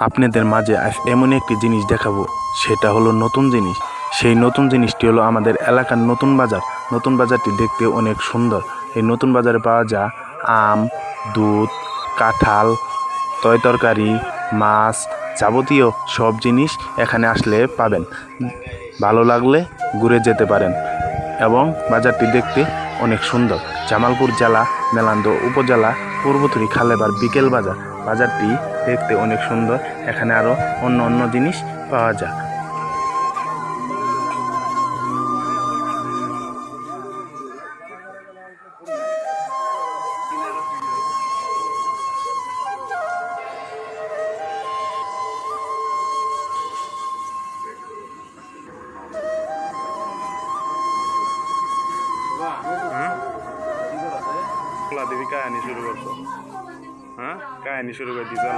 আপনাদের মাঝে আজ এমন একটি জিনিস দেখাবো, সেটা হলো নতুন জিনিস। সেই নতুন জিনিসটি হলো আমাদের এলাকার নতুন বাজার। নতুন বাজারটি দেখতে অনেক সুন্দর। এই নতুন বাজারে পাওয়া যায় আম, দুধ, কাঁঠাল, তরকারি, মাছ, যাবতীয় সব জিনিস এখানে আসলে পাবেন। ভালো লাগলে ঘুরে যেতে পারেন এবং বাজারটি দেখতে অনেক সুন্দর। জামালপুর জেলা, মেলান্দ উপজেলা, পূর্বথলী খালেবার বিকেল বাজার। বাজারটি দেখতে অনেক সুন্দর। এখানে আরও অন্য জিনিস পাওয়া যায়। দেবী কাহিনী শুরু করতো, হ্যাঁ কাহিনী শুরু করে দিতে